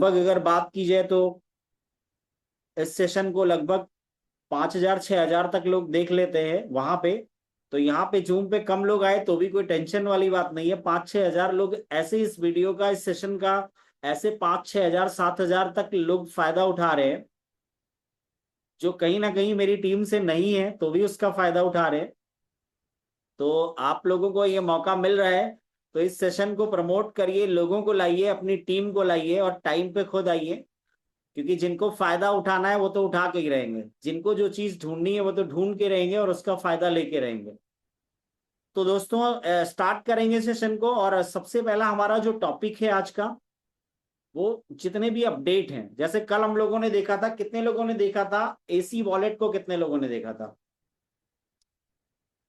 अगर बात की जाए तो इस सेशन को लगभग 5,000 6,000 तक लोग देख लेते हैं वहां पे। तो यहाँ पे जूम पे कम लोग आए तो भी कोई टेंशन वाली बात नहीं है। 5,000 6,000 लोग ऐसे इस वीडियो का, इस सेशन का, ऐसे 5,000 6,000 7,000 तक लोग फायदा उठा रहे हैं, जो कहीं ना कहीं मेरी टीम से नहीं है तो भी उसका फायदा उठा रहे हैं। तो आप लोगों को ये मौका मिल रहा है, तो इस सेशन को प्रमोट करिए, लोगों को लाइए, अपनी टीम को लाइए और टाइम पे खुद आइए। क्योंकि जिनको फायदा उठाना है वो तो उठा के ही रहेंगे, जिनको जो चीज ढूंढनी है वो तो ढूंढ के रहेंगे और उसका फायदा लेके रहेंगे। तो दोस्तों स्टार्ट करेंगे सेशन को। और सबसे पहला हमारा जो टॉपिक है आज का, वो जितने भी अपडेट हैं, जैसे कल हम लोगों ने देखा था, कितने लोगों ने देखा था एसी वॉलेट को, कितने लोगों ने देखा था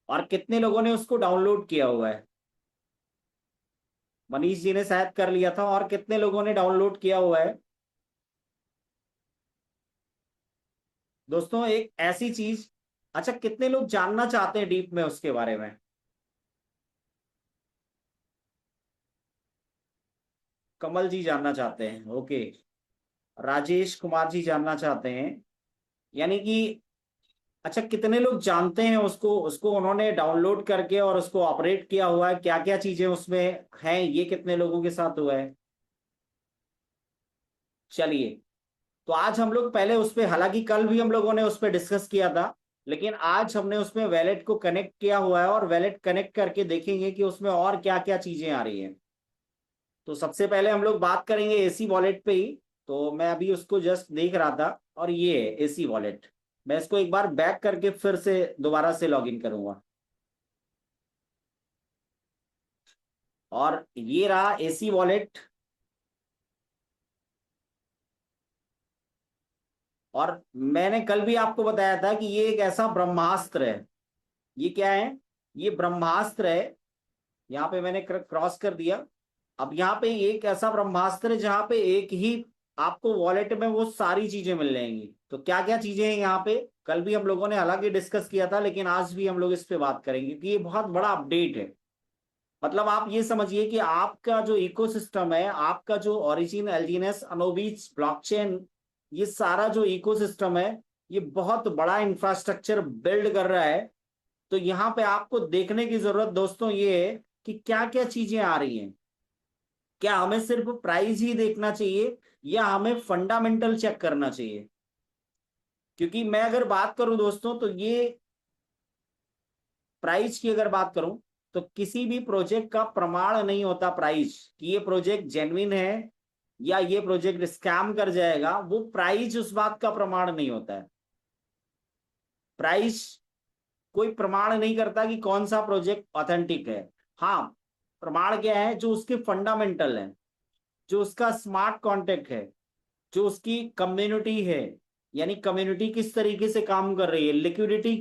और कितने लोगों ने उसको डाउनलोड किया हुआ है? मनीष जी ने शायद कर लिया था। और कितने लोगों ने डाउनलोड किया हुआ है? दोस्तों एक ऐसी चीज, अच्छा कितने लोग जानना चाहते हैं डीप में उसके बारे में? कमल जी जानना चाहते हैं, ओके। राजेश कुमार जी जानना चाहते हैं, यानी कि अच्छा कितने लोग जानते हैं उसको, उसको उन्होंने डाउनलोड करके और उसको ऑपरेट किया हुआ है, क्या क्या चीजें उसमें हैं, ये कितने लोगों के साथ हुआ है? चलिए, तो आज हम लोग पहले उस पे, हालांकि कल भी हम लोगों ने उस पे डिस्कस किया था, लेकिन आज हमने उसमें वैलेट को कनेक्ट किया हुआ है और वैलेट कनेक्ट करके देखेंगे कि उसमें और क्या क्या चीजें आ रही हैं। तो सबसे पहले हम लोग बात करेंगे एसी वॉलेट पे ही। तो मैं अभी उसको जस्ट देख रहा था, और ये है एसी वॉलेट। मैं इसको एक बार बैक करके फिर से दोबारा से लॉगिन करूंगा। और ये रहा एसी वॉलेट। और मैंने कल भी आपको बताया था कि ये एक ऐसा ब्रह्मास्त्र है। ये क्या है? ये ब्रह्मास्त्र है। यहाँ पे मैंने क्रॉस कर दिया। अब यहाँ पे एक ऐसा ब्रह्मास्त्र है जहाँ पे एक ही आपको वॉलेट में वो सारी चीजें मिल जाएंगी। तो क्या क्या चीजें हैं यहाँ पे, कल भी हम लोगों ने हालांकि डिस्कस किया था, लेकिन आज भी हम लोग इस पे बात करेंगे क्योंकि ये बहुत बड़ा अपडेट है। मतलब आप ये समझिए कि आपका जो इकोसिस्टम है, आपका जो ओरिजिन, एलजीएनएस, अनोबीच, ब्लॉकचेन, ये सारा जो इकोसिस्टम है, ये बहुत बड़ा इंफ्रास्ट्रक्चर बिल्ड कर रहा है। तो यहाँ पे आपको देखने की जरूरत दोस्तों ये है कि क्या क्या चीजें आ रही हैं। क्या हमें सिर्फ प्राइस ही देखना चाहिए या हमें फंडामेंटल चेक करना चाहिए? क्योंकि मैं अगर बात करूं दोस्तों, तो ये प्राइस की अगर बात करूं, तो किसी भी प्रोजेक्ट का प्रमाण नहीं होता प्राइस कि ये प्रोजेक्ट जेन्युइन है या ये प्रोजेक्ट स्कैम कर जाएगा। वो प्राइस उस बात का प्रमाण नहीं होता है। प्राइस कोई प्रमाण नहीं करता कि कौन सा प्रोजेक्ट ऑथेंटिक है। हाँ, प्रमाण क्या है? जो उसके फंडामेंटल है, जो उसका स्मार्ट कॉन्टेक्ट है, जो उसकी कम्युनिटी है, यानी कम्युनिटी किस तरीके से काम कर रही है, लिक्विडिटी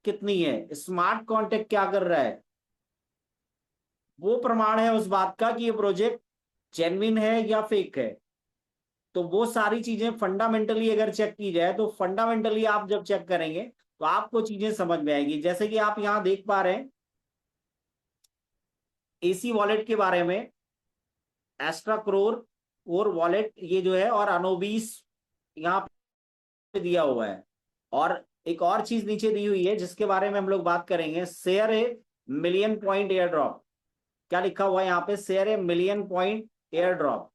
कितनी है, स्मार्ट कॉन्टेक्ट क्या कर रहा है, वो प्रमाण है उस बात का कि ये प्रोजेक्ट जेन्युइन है या फेक है। तो वो सारी चीजें फंडामेंटली अगर चेक की जाए, तो फंडामेंटली आप जब चेक करेंगे तो आपको चीजें समझ में आएगी। जैसे कि आप यहां देख पा रहे हैं एसी वॉलेट के बारे में, एस्ट्रा क्रोर और वॉलेट ये जो है, और अनोबीस यहाँ पे दिया हुआ है। और एक और चीज नीचे दी हुई है जिसके बारे में हम लोग बात करेंगे, share a million point airdrop. क्या लिखा हुआ है यहाँ पे? Share a million point airdrop.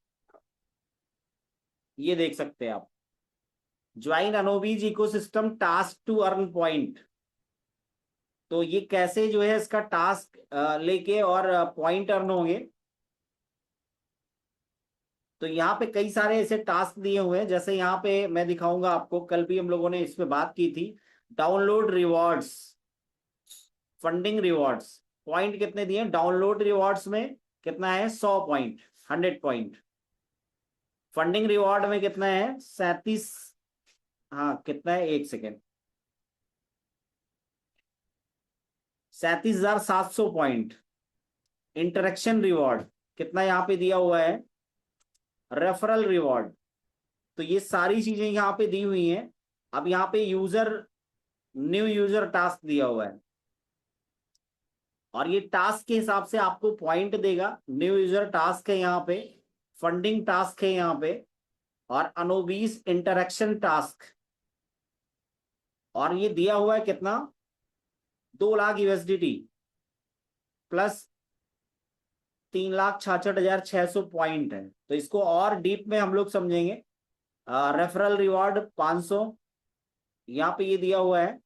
ये देख सकते हैं आप। Join Anubis ecosystem task to earn point. तो ये कैसे जो है इसका टास्क लेके और पॉइंट अर्न होंगे। तो यहाँ पे कई सारे ऐसे टास्क दिए हुए हैं, जैसे यहाँ पे मैं दिखाऊंगा आपको, कल भी हम लोगों ने इस पे बात की थी। Download rewards, funding rewards, point कितने दिए? डाउनलोड रिवॉर्ड्स में कितना है? 100 पॉइंट, 100 पॉइंट। फंडिंग रिवॉर्ड में कितना है? 37। हाँ कितना है, एक सेकेंड, 37,700 पॉइंट। इंटरेक्शन रिवॉर्ड कितना यहाँ पे दिया हुआ है? Referral reward. तो ये सारी चीजें यहाँ पे दी हुई हैं। अब यहाँ पे यूजर, न्यू यूजर टास्क दिया हुआ है, और ये टास्क के हिसाब से आपको पॉइंट देगा। न्यू यूजर टास्क है यहाँ पे, फंडिंग टास्क है यहाँ पे, और अनोबीस इंटरेक्शन टास्क, और ये दिया हुआ है कितना, 2 लाख USDT प्लस 3,66,600 पॉइंट है। तो इसको और डीप में हम लोग समझेंगे। रेफरल रिवॉर्ड 500, यहाँ पे ये दिया हुआ है।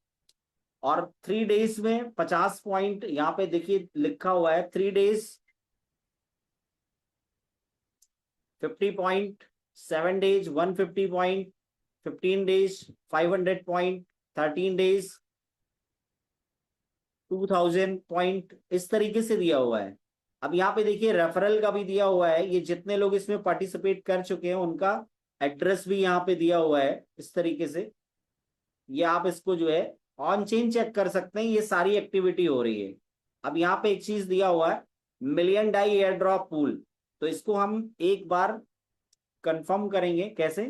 और 3 डेज में 50 पॉइंट, यहाँ पे देखिए लिखा हुआ है 3 days 50 point, 7 days 150 point, 15 days 500 point, 13 days 2,000 point, इस तरीके से दिया हुआ है। अब यहाँ पे देखिए रेफरल का भी दिया हुआ है, ये जितने लोग इसमें पार्टिसिपेट कर चुके हैं उनका एड्रेस भी यहाँ पे दिया हुआ है इस तरीके से। ये आप इसको जो है ऑन चेन चेक कर सकते हैं, ये सारी एक्टिविटी हो रही है। अब यहाँ पे एक चीज दिया हुआ है, million die air drop pool. तो इसको हम एक बार कंफर्म करेंगे कैसे,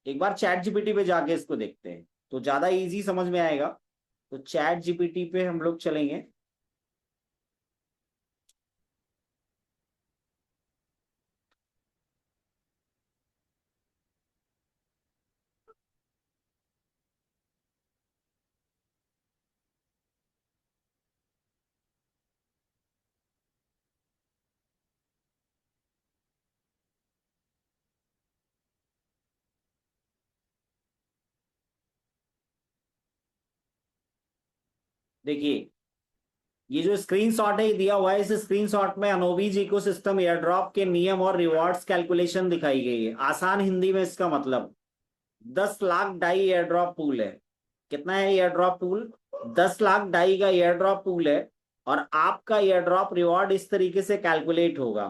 एक बार चैट जीपीटी पे जाके इसको देखते हैं तो ज्यादा इजी समझ में आएगा। तो चैट जीपीटी पे हम लोग चलेंगे। देखिए ये जो स्क्रीनशॉट है ये दिया हुआ है, इस स्क्रीनशॉट में अनोवीज इकोसिस्टम एयरड्रॉप के नियम और रिवॉर्ड्स कैलकुलेशन दिखाई गई है। आसान हिंदी में इसका मतलब 10 लाख डाई एयरड्रॉप पूल है। कितना है एयरड्रॉप पूल, 10 लाख डाई का एयरड्रॉप पूल है। और आपका एयरड्रॉप रिवॉर्ड इस तरीके से कैलकुलेट होगा।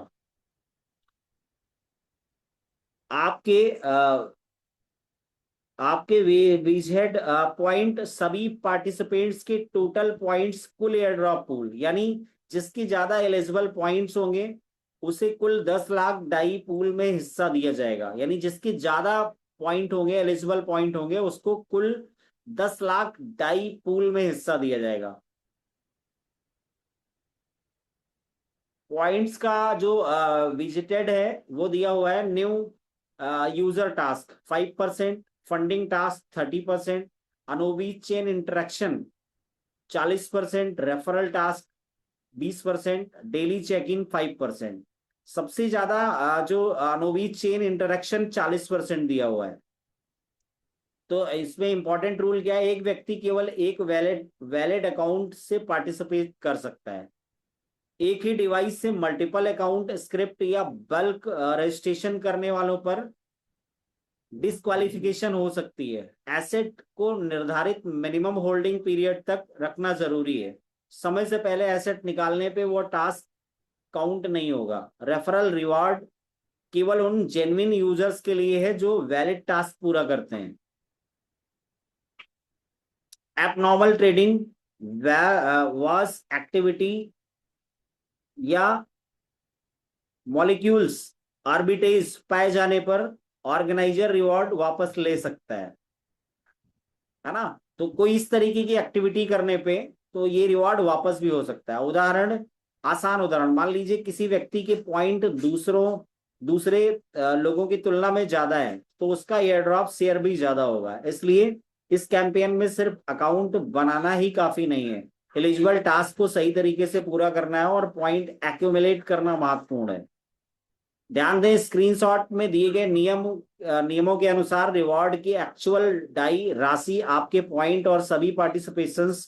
आपके आपके वीजहेड पॉइंट सभी पार्टिसिपेंट्स के टोटल पॉइंट्स कुल एयर ड्रॉप पूल, यानी जिसकी ज्यादा एलिजिबल पॉइंट्स होंगे उसे कुल 10 लाख डाई पूल में हिस्सा दिया जाएगा। यानी जिसकी ज्यादा पॉइंट होंगे, एलिजिबल पॉइंट होंगे, उसको कुल 10 लाख डाई पूल में हिस्सा दिया जाएगा। पॉइंट्स का जो विजिटेड है वो दिया हुआ है, new user task 5%, funding task 30%, अनोवी chain interaction 40%, referral task 20%, daily check in 5%। सबसे ज्यादा जो अनोवी चेन इंटरेक्शन 40% दिया हुआ है। तो इसमें इंपॉर्टेंट रूल क्या है, एक व्यक्ति केवल एक वैलिड वैलिड अकाउंट से पार्टिसिपेट कर सकता है। एक ही डिवाइस से मल्टीपल अकाउंट, स्क्रिप्ट या बल्क रजिस्ट्रेशन करने वालों पर डिस्क्वालिफिकेशन हो सकती है। एसेट को निर्धारित मिनिमम होल्डिंग पीरियड तक रखना जरूरी है। समय से पहले एसेट निकालने पे वो टास्क काउंट नहीं होगा। रेफरल रिवार्ड केवल उन जेन्युइन यूजर्स के लिए है जो वैलिड टास्क पूरा करते हैं। एबनॉर्मल ट्रेडिंग वॉस एक्टिविटी या मॉलिक्यूल्स आर्बिटेज पाए जाने पर ऑर्गेनाइजर रिवॉर्ड वापस ले सकता है ना। तो कोई इस तरीके की एक्टिविटी करने पे तो ये रिवॉर्ड वापस भी हो सकता है। उदाहरण, आसान उदाहरण, मान लीजिए किसी व्यक्ति के पॉइंट दूसरे लोगों की तुलना में ज्यादा है तो उसका एयर ड्रॉप शेयर भी ज्यादा होगा। इसलिए इस कैंपेन में सिर्फ अकाउंट बनाना ही काफी नहीं है, एलिजिबल टास्क को सही तरीके से पूरा करना है और पॉइंट एक्यूमुलेट करना महत्वपूर्ण है। ध्यान दें, स्क्रीनशॉट में दिए गए नियमों के अनुसार रिवॉर्ड की एक्चुअल डाई राशि आपके पॉइंट और सभी पार्टिसिपेशंस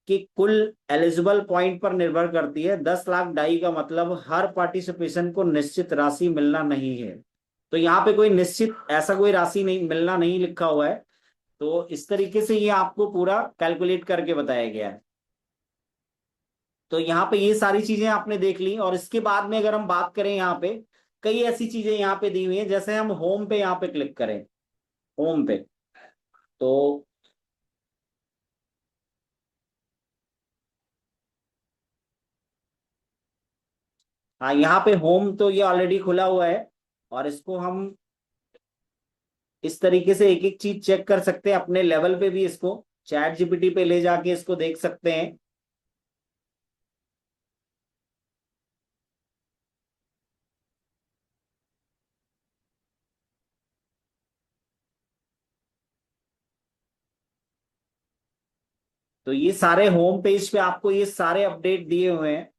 की कुल एलिजिबल पॉइंट पर निर्भर करती है। 10 लाख डाई का मतलब हर पार्टिसिपेशन को निश्चित राशि मिलना नहीं है। तो यहाँ पे कोई निश्चित ऐसा कोई राशि नहीं मिलना नहीं लिखा हुआ है। तो इस तरीके से ये आपको पूरा कैलकुलेट करके बताया गया है। तो यहाँ पे ये सारी चीजें आपने देख ली। और इसके बाद में अगर हम बात करें, यहाँ पे कई ऐसी चीजें यहाँ पे दी हुई हैं। जैसे हम होम पे यहाँ पे क्लिक करें, होम पे, तो हाँ यहाँ पे होम तो ये ऑलरेडी खुला हुआ है। और इसको हम इस तरीके से एक एक चीज चेक कर सकते हैं अपने लेवल पे भी। इसको चैट जीपीटी पे ले जाके इसको देख सकते हैं। तो ये सारे होम पेज पे आपको ये सारे अपडेट दिए हुए हैं।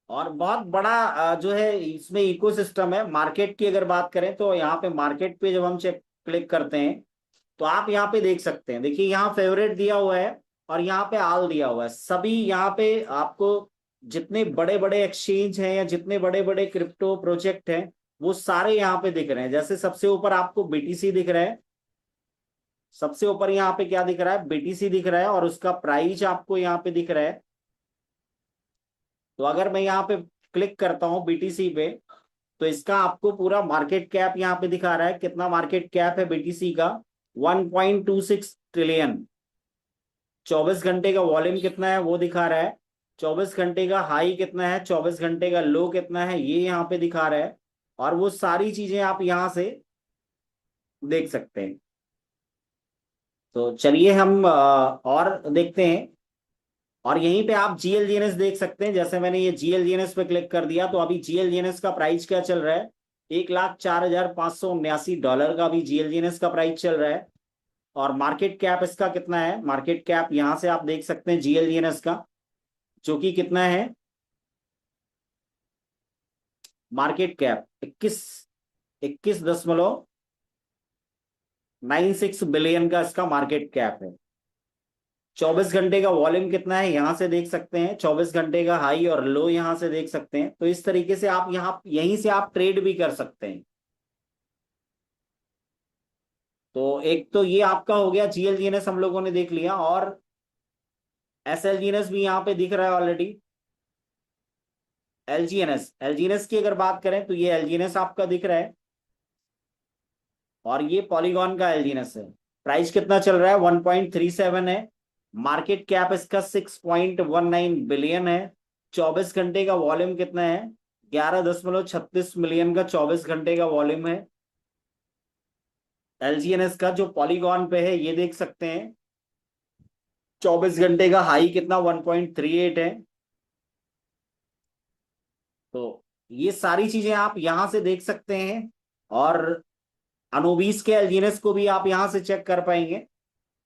और बहुत बड़ा जो है इसमें इकोसिस्टम है। मार्केट की अगर बात करें तो यहाँ पे मार्केट पे जब हम चेक क्लिक करते हैं तो आप यहाँ पे देख सकते हैं। देखिए यहाँ फेवरेट दिया हुआ है और यहाँ पे आल दिया हुआ है। सभी यहाँ पे आपको जितने बड़े बड़े एक्सचेंज हैं या जितने बड़े बड़े क्रिप्टो प्रोजेक्ट हैं वो सारे यहाँ पे दिख रहे हैं। जैसे सबसे ऊपर आपको बीटीसी दिख रहा है। सबसे ऊपर यहाँ पे क्या दिख रहा है, बीटीसी दिख रहा है और उसका प्राइस आपको यहाँ पे दिख रहा है। तो अगर मैं यहाँ पे क्लिक करता हूँ बीटीसी पे तो इसका आपको पूरा मार्केट कैप यहाँ पे दिखा रहा है। कितना मार्केट कैप है बीटीसी का, 1.26 ट्रिलियन। 24 घंटे का वॉल्यूम कितना है वो दिखा रहा है। 24 घंटे का हाई कितना है, 24 घंटे का लो कितना है, ये यहाँ पे दिखा रहा है। और वो सारी चीजें आप यहाँ से देख सकते हैं। तो चलिए हम और देखते हैं। और यहीं पे आप जीएलजीएनएस देख सकते हैं। जैसे मैंने ये जीएलजीएनएस पे क्लिक कर दिया तो अभी जीएलजीएनएस का प्राइस क्या चल रहा है, 1,04,579 का भी जीएलजीएनएस का प्राइस चल रहा है। और मार्केट कैप इसका कितना है, मार्केट कैप यहां से आप देख सकते हैं जीएलजीएनएस का, जो कि कितना है, मार्केट कैप 21.96 बिलियन का इसका मार्केट कैप है। 24 घंटे का वॉल्यूम कितना है यहां से देख सकते हैं। 24 घंटे का हाई और लो यहां से देख सकते हैं। तो इस तरीके से आप यहाँ यहीं से आप ट्रेड भी कर सकते हैं। तो एक तो ये आपका हो गया, जीएलजीएनएस हम लोगों ने देख लिया। और एसएलजीएनएस भी यहाँ पे दिख रहा है ऑलरेडी। एलजीएनएस की अगर बात करें तो ये एलजीएनएस आपका दिख रहा है और ये पॉलीगॉन का एलजीएनएस है। प्राइस कितना चल रहा है, 1.37 है। मार्केट कैप इसका 6.19 बिलियन है। 24 घंटे का वॉल्यूम कितना है, 11.36 मिलियन का 24 घंटे का वॉल्यूम है एलजीएनएस का। जो पॉलीगॉन पे है ये देख सकते हैं। 24 घंटे का हाई कितना, 1.38 है। तो ये सारी चीजें आप यहां से देख सकते हैं। और अनुबीस के एलजीएनएस को भी आप यहां से चेक कर पाएंगे।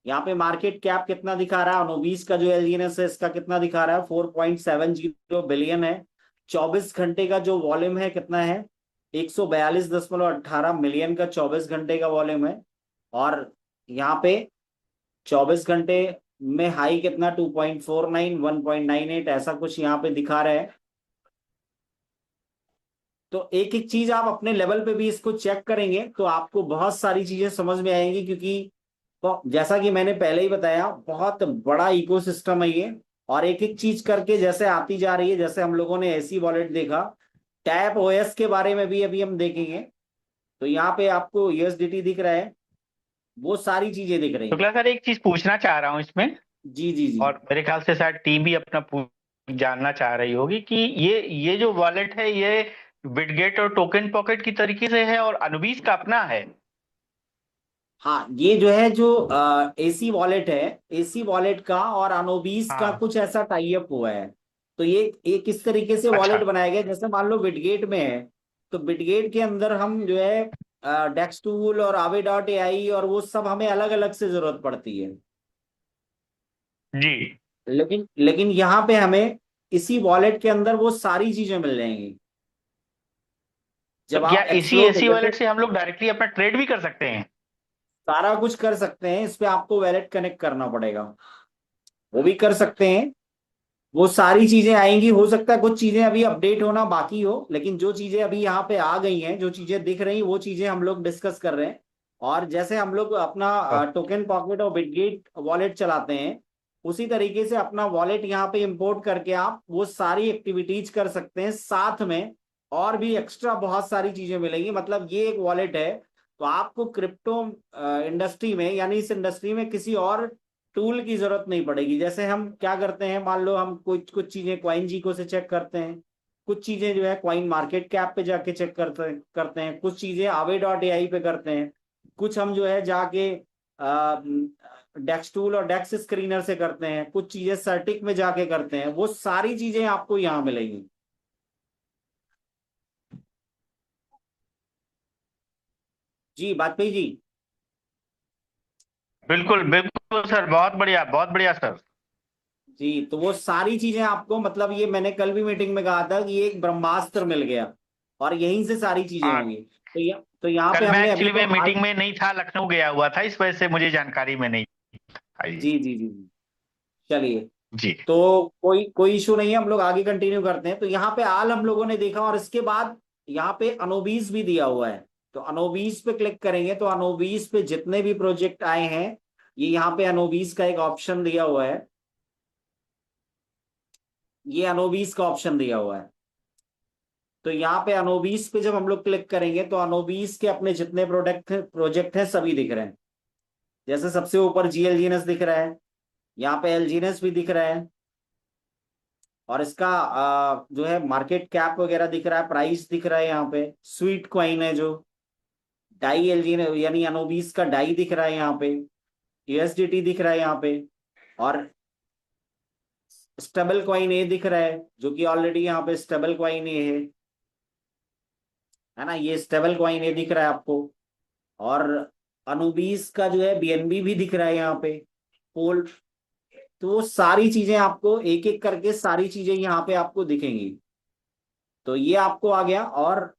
यहाँ पे मार्केट कैप कितना दिखा रहा है, अनुबीस का जो एलजीएनएस है इसका कितना दिखा रहा है, 4.70 बिलियन है। 24 घंटे का जो वॉल्यूम है कितना है, 142.18 मिलियन का 24 घंटे का वॉल्यूम है। और यहाँ पे 24 घंटे में हाई कितना, 2.49, 1.98 ऐसा कुछ यहाँ पे दिखा रहा है। तो एक एक चीज आप अपने लेवल पे भी इसको चेक करेंगे तो आपको बहुत सारी चीजें समझ में आएंगी। क्योंकि तो जैसा कि मैंने पहले ही बताया बहुत बड़ा इकोसिस्टम है ये। और एक एक चीज करके जैसे आती जा रही है, जैसे हम लोगों ने ऐसी वॉलेट देखा, टैप ओएस के बारे में भी अभी हम देखेंगे। तो यहाँ पे आपको यूएसडीटी दिख रहा है, वो सारी चीजें दिख रही हैं। शुक्ला सर, एक चीज पूछना चाह रहा हूँ इसमें, जी जी जी। और मेरे ख्याल से शायद टीम भी अपना जानना चाह रही होगी कि ये जो वॉलेट है ये बिटगेट और टोकन पॉकेट की तरीके से है और अनुबीस का अपना है। हाँ ये जो है जो एसी वॉलेट है, एसी वॉलेट का और अनोबीस का हाँ। कुछ ऐसा टाई अप हुआ है। तो ये एक इस तरीके से अच्छा। वॉलेट बनाया गया, जैसे मान लो बिटगेट में है तो बिटगेट के अंदर हम जो है डेक्स टूल और आवे डॉट एआई और वो सब हमें अलग अलग से जरूरत पड़ती है। जी। लेकिन लेकिन यहाँ पे हमें इसी वॉलेट के अंदर वो सारी चीजें मिल जाएंगी तो जब क्या आप इसी एक्सप्लोर, एसी जैसे वॉलेट से हम लोग डायरेक्टली अपना ट्रेड भी कर सकते हैं? सारा कुछ कर सकते हैं। इस पे आपको वैलेट कनेक्ट करना पड़ेगा, वो भी कर सकते हैं। वो सारी चीजें आएंगी। हो सकता है कुछ चीजें अभी अपडेट होना बाकी हो, लेकिन जो चीजें अभी यहाँ पे आ गई हैं, जो चीजें दिख रही वो चीजें हम लोग डिस्कस कर रहे हैं। और जैसे हम लोग अपना टोकन पॉकेट और बिटगेट वॉलेट चलाते हैं उसी तरीके से अपना वॉलेट यहाँ पे इंपोर्ट करके आप वो सारी एक्टिविटीज कर सकते हैं साथ में। और भी एक्स्ट्रा बहुत सारी चीजें मिलेंगी। मतलब ये एक वॉलेट है तो आपको क्रिप्टो इंडस्ट्री में, यानी इस इंडस्ट्री में किसी और टूल की जरूरत नहीं पड़ेगी। जैसे हम क्या करते हैं, मान लो हम कुछ कुछ चीजें क्वाइन जीको से चेक करते हैं, कुछ चीजें जो है क्वाइन मार्केट कैप पे जाके चेक करते हैं, कुछ चीजें आवे डॉट एआई पे करते हैं, कुछ हम जो है जाके डेक्स टूल और डेक्स स्क्रीनर से करते हैं, कुछ चीजें सर्टिक में जाके करते हैं। वो सारी चीजें आपको यहाँ मिलेंगी। जी बाजपेयी जी। बिल्कुल बिल्कुल सर, बहुत बढ़िया सर। जी, तो वो सारी चीजें आपको, मतलब ये मैंने कल भी मीटिंग में कहा था कि ये एक ब्रह्मास्त्र मिल गया और यहीं से सारी चीजें हाँ, होंगी। तो यहाँ पे कल मैं हमने अभी एक्चुअली तो में मीटिंग में नहीं था, लखनऊ गया हुआ था, इस वजह से मुझे जानकारी में नहीं आई। जी जी जी जी, चलिए। जी। तो कोई कोई इशू नहीं है, हम लोग आगे कंटिन्यू करते हैं। तो यहाँ पे आल हम लोगों ने देखा, और इसके बाद यहाँ पे अनोबीस भी दिया हुआ है। तो अनोबीस पे क्लिक करेंगे तो अनोबीस पे जितने भी प्रोजेक्ट आए हैं, ये यहाँ पे अनोबीस का एक ऑप्शन दिया हुआ है। ये अनोबीस का ऑप्शन दिया हुआ है। तो यहाँ पे अनोबीस पे जब हम लोग क्लिक करेंगे तो अनोबीस के अपने जितने प्रोजेक्ट हैं सभी दिख रहे हैं। जैसे सबसे ऊपर जीएलजीएनएस दिख रहा है, यहाँ पे एलजीएनएस भी दिख रहा है, और इसका जो है मार्केट कैप वगैरह दिख रहा है, प्राइस दिख रहा है। यहाँ पे स्वीट क्वाइन है जो डाई एलजीन यानी अनोबीस का डाई दिख रहा है यहाँ पे, यूएसडीटी दिख रहा है यहाँ पे, और स्टेबल क्वाइन ए दिख रहा है, जो कि ऑलरेडी यहाँ पे स्टेबल क्वाइन ए है ना, ये स्टेबल क्वाइन ए दिख रहा है आपको। और अनुबीस का जो है बीएनबी भी दिख रहा है यहाँ पे, पोल। तो वो सारी चीजें आपको एक एक करके सारी चीजें यहाँ पे आपको दिखेंगी। तो ये आपको आ गया। और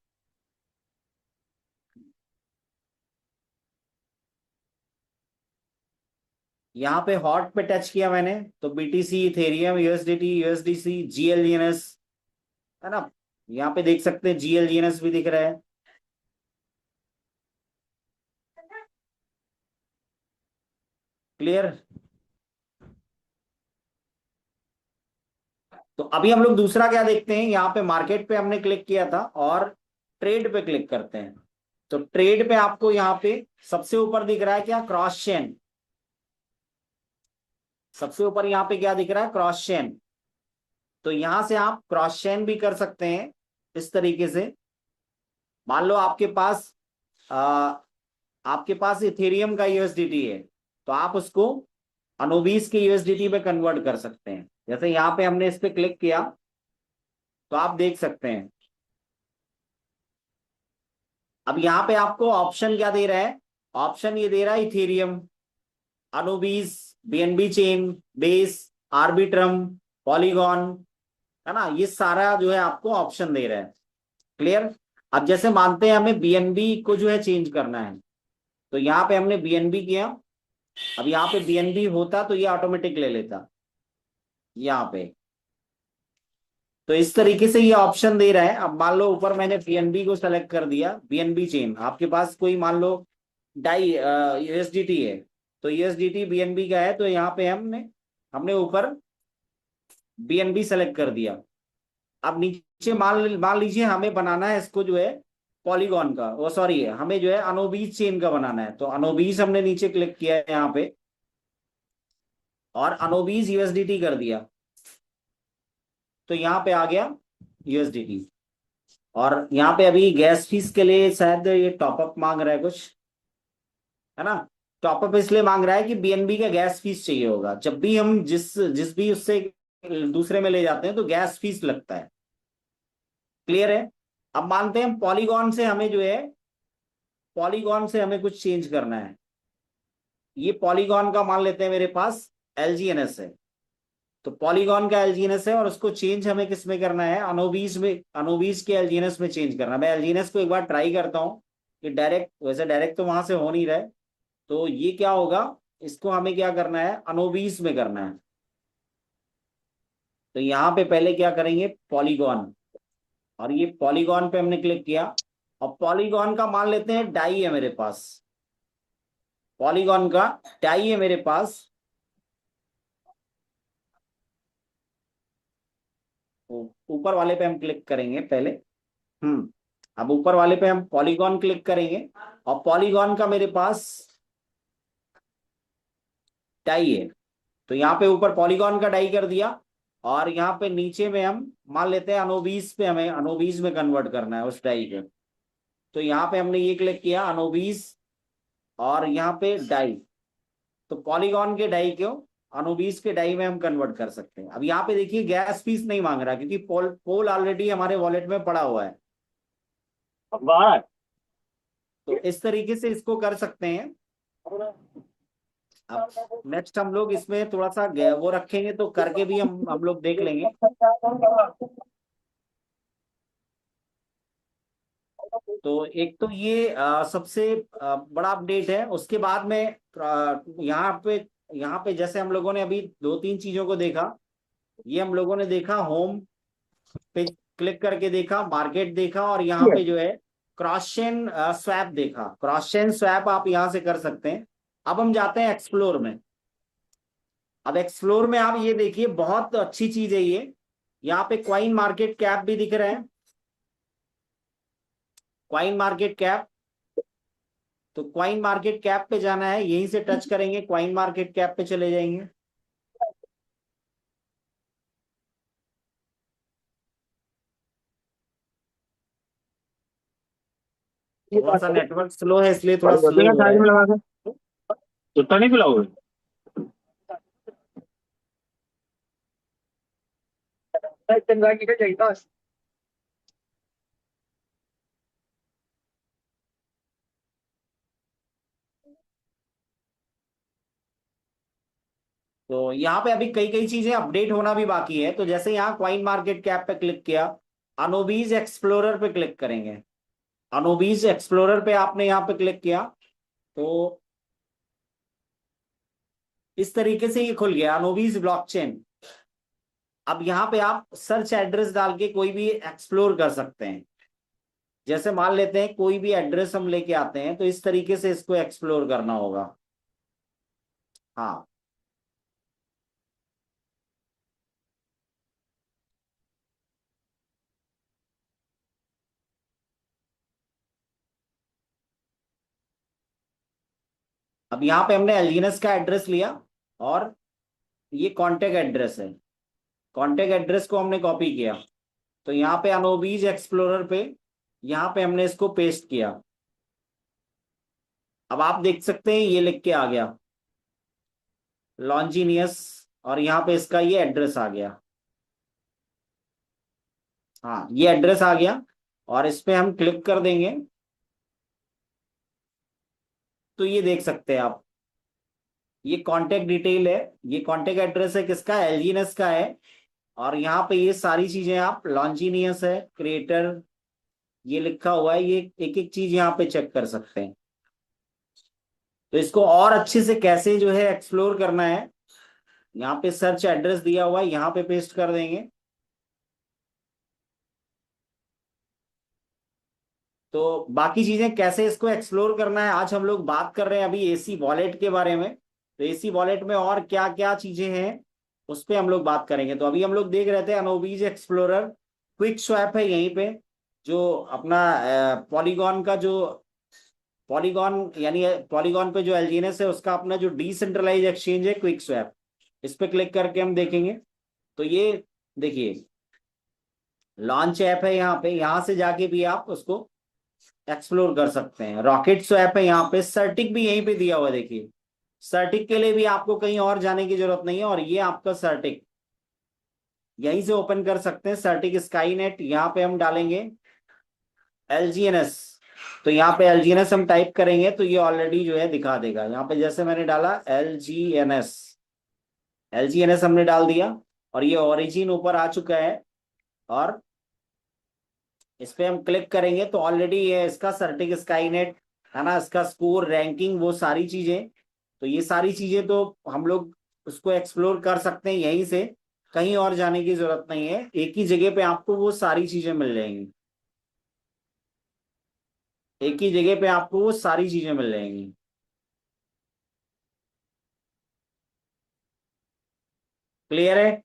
यहाँ पे हॉट पे टच किया मैंने, तो बीटीसी, इथेरियम, यूएसडीटी, यूएसडीसी, जीएलजीएनएस, है ना। यहाँ पे देख सकते हैं जीएलजीएनएस भी दिख रहा है। क्लियर। तो अभी हम लोग दूसरा क्या देखते हैं, यहाँ पे मार्केट पे हमने क्लिक किया था और ट्रेड पे क्लिक करते हैं। तो ट्रेड पे आपको यहाँ पे सबसे ऊपर दिख रहा है क्या, क्रॉस चेन। सबसे ऊपर यहाँ पे क्या दिख रहा है, क्रॉस चेन। तो यहां से आप क्रॉस चेन भी कर सकते हैं इस तरीके से। मान लो आ, आपके पास इथेरियम का यूएसडीटी है, तो आप उसको अनुबीस के यूएसडीटी पे कन्वर्ट कर सकते हैं। जैसे यहाँ पे हमने इस पे क्लिक किया तो आप देख सकते हैं। अब यहाँ पे आपको ऑप्शन क्या दे रहा है, ऑप्शन ये दे रहा है Ethereum, Anubis, BNB chain, base, Arbitrum, Polygon, है ना। ये सारा जो है आपको ऑप्शन दे रहा है। क्लियर। अब जैसे मानते हैं हमें बीएनबी को जो है चेंज करना है, तो यहाँ पे हमने बीएनबी किया। अब यहाँ पे बीएनबी होता तो ये ऑटोमेटिक ले लेता यहाँ पे। तो इस तरीके से ये ऑप्शन दे रहा है। अब मान लो ऊपर मैंने बीएनबी को सेलेक्ट कर दिया, बीएनबी चेन। आपके पास कोई मान लो डाई यूएसडीटी है, तो यूएसडीटी बीएनबी का है, तो यहाँ पे हमने हमने ऊपर बीएनबी सेलेक्ट कर दिया। अब नीचे मान मान लीजिए हमें बनाना है इसको जो है पॉलीगॉन का, वो सॉरी है, हमें जो है अनोबीस चेन का बनाना है। तो अनोबीस हमने नीचे क्लिक किया है यहाँ पे, और अनोबीस यूएसडीटी कर दिया। तो यहाँ पे आ गया यूएसडीटी। और यहाँ पे अभी गैस फीस के लिए शायद ये टॉपअप मांग रहा है कुछ, है ना। टॉपअप इसलिए मांग रहा है कि बीएनबी का गैस फीस चाहिए होगा। जब भी हम जिस जिस भी उससे दूसरे में ले जाते हैं तो गैस फीस लगता है। क्लियर है। अब मानते हैं पॉलीगॉन से हमें जो है, पॉलीगॉन से हमें कुछ चेंज करना है। ये पॉलीगॉन का मान लेते हैं मेरे पास एलजीएनएस है। तो पॉलीगॉन का एलजीएनएस है और उसको चेंज हमें किस में करना है, अनोबीस में, अनोबीस के एलजीएनएस में चेंज करना है। मैं एलजीएनएस को एक बार ट्राई करता हूँ कि डायरेक्ट, वैसे डायरेक्ट तो वहां से हो नहीं रहा है। तो ये क्या होगा, इसको हमें क्या करना है, अनोबीस में करना है। तो यहाँ पे पहले क्या करेंगे, पॉलीगॉन, और ये पॉलीगॉन पे हमने क्लिक किया। और पॉलीगॉन का मान लेते हैं डाई है मेरे पास, पॉलीगॉन का डाई है मेरे पास। ऊपर वाले पे हम क्लिक करेंगे पहले। अब ऊपर वाले पे हम पॉलीगॉन क्लिक करेंगे, और पॉलीगॉन का मेरे पास डाई है। तो यहाँ पे ऊपर पॉलीगॉन का डाई कर दिया, और यहाँ पे नीचे में हम मान लेते हैं अनोबीस पे, हमें अनोबीस में कन्वर्ट करना है उस डाई के। तो यहाँ पे हमने ये क्लिक किया अनोबीस, और यहाँ पे डाई। तो पॉलीगॉन के डाई को अनोबीस के डाई में हम कन्वर्ट कर सकते हैं। अब यहाँ पे देखिए गैस फीस नहीं मांग रहा, क्योंकि पोल पोल ऑलरेडी हमारे वॉलेट में पड़ा हुआ है। तो इस तरीके से इसको कर सकते हैं। अब नेक्स्ट हम लोग इसमें थोड़ा सा वो रखेंगे, तो करके भी हम लोग देख लेंगे। तो एक तो ये सबसे बड़ा अपडेट है। उसके बाद में यहाँ पे जैसे हम लोगों ने अभी दो तीन चीजों को देखा। ये हम लोगों ने देखा, होम पे क्लिक करके देखा, मार्केट देखा, और यहाँ पे जो है क्रॉस चेन स्वैप देखा। क्रॉस चेन स्वैप आप यहाँ से कर सकते हैं। अब हम जाते हैं एक्सप्लोर में। अब एक्सप्लोर में आप ये देखिए, बहुत अच्छी चीज है ये। यहाँ पे क्वाइन मार्केट कैप भी दिख रहा है, क्वाइन मार्केट कैप। तो क्वाइन मार्केट कैप पे जाना है, यहीं से टच करेंगे, क्वाइन मार्केट कैप पे चले जाएंगे। थोड़ा सा नेटवर्क स्लो है, इसलिए थोड़ा स्लो हो रहा साइड है। में लगा के कुत्ता नहीं पिलाओगे? चंगा की चाहिए। तो यहाँ पे अभी कई कई चीजें अपडेट होना भी बाकी है। तो जैसे यहाँ क्वाइन मार्केट कैप पे क्लिक किया, अनोबीज एक्सप्लोरर पे क्लिक करेंगे। अनोबीज एक्सप्लोरर पे आपने यहाँ पे क्लिक किया, तो इस तरीके से ये खुल गया अनोबीज ब्लॉकचेन। अब यहाँ पे आप सर्च एड्रेस डाल के कोई भी एक्सप्लोर कर सकते हैं। जैसे मान लेते हैं कोई भी एड्रेस हम लेके आते हैं, तो इस तरीके से इसको एक्सप्लोर करना होगा। हाँ, अब यहाँ पे हमने एलजीएनएस का एड्रेस लिया, और ये कॉन्टेक्ट एड्रेस है। कॉन्टेक्ट एड्रेस को हमने कॉपी किया, तो यहाँ पे अनोबीज एक्सप्लोरर पे यहाँ पे हमने इसको पेस्ट किया। अब आप देख सकते हैं ये लिख के आ गया लॉन्जिनियस, और यहाँ पे इसका ये एड्रेस आ गया। हाँ, ये एड्रेस आ गया, और इस पे हम क्लिक कर देंगे, तो ये देख सकते हैं आप, ये कांटेक्ट डिटेल है। ये कांटेक्ट एड्रेस है किसका, एलजीएनएस का है। और यहाँ पे ये सारी चीजें आप लॉन्जिनियस है, क्रिएटर, ये लिखा हुआ है। ये एक एक चीज यहाँ पे चेक कर सकते हैं। तो इसको और अच्छे से कैसे जो है एक्सप्लोर करना है, यहाँ पे सर्च एड्रेस दिया हुआ है, यहाँ पे पेस्ट कर देंगे। तो बाकी चीजें कैसे इसको एक्सप्लोर करना है, आज हम लोग बात कर रहे हैं अभी एसी वॉलेट के बारे में। तो एसी वॉलेट में और क्या क्या चीजें हैं, उस पे हम लोग बात करेंगे। तो अभी हम लोग देख रहे थे अनोबीज एक्सप्लोरर, क्विक स्वैप है यहीं पे, जो अपना पॉलीगॉन का जो पॉलीगॉन, यानी पॉलीगॉन पे जो एलजीएनएस है उसका अपना जो डिसेंट्रलाइज एक्सचेंज है क्विक स्वैप, इस पे क्लिक करके हम देखेंगे। तो ये देखिए, लॉन्च ऐप है यहाँ पे, यहाँ से जाके भी आप उसको एक्सप्लोर कर सकते हैं। रॉकेट स्वैप है यहाँ पे, सर्टिक भी यहीं पे दिया हुआ है, देखिए। सर्टिक के लिए भी आपको कहीं और जाने की जरूरत नहीं है, और ये आपका सर्टिक यहीं से ओपन कर सकते हैं। सर्टिक स्काई नेट, यहाँ पे हम डालेंगे एलजीएनएस। तो यहाँ पे एलजीएनएस हम टाइप करेंगे, तो ये ऑलरेडी जो है दिखा देगा। यहाँ पे जैसे मैंने डाला एलजीएनएस, एलजीएनएस हमने डाल दिया, और ये ओरिजिन ऊपर आ चुका है। और इस पे हम क्लिक करेंगे, तो ऑलरेडी ये इसका सर्टिक स्काईनेट है ना, इसका स्कोर, रैंकिंग, वो सारी चीजें। तो ये सारी चीजें तो हम लोग उसको एक्सप्लोर कर सकते हैं यहीं से, कहीं और जाने की जरूरत नहीं है। एक ही जगह पे आपको वो सारी चीजें मिल जाएंगी, एक ही जगह पे आपको वो सारी चीजें मिल जाएंगी। क्लियर है?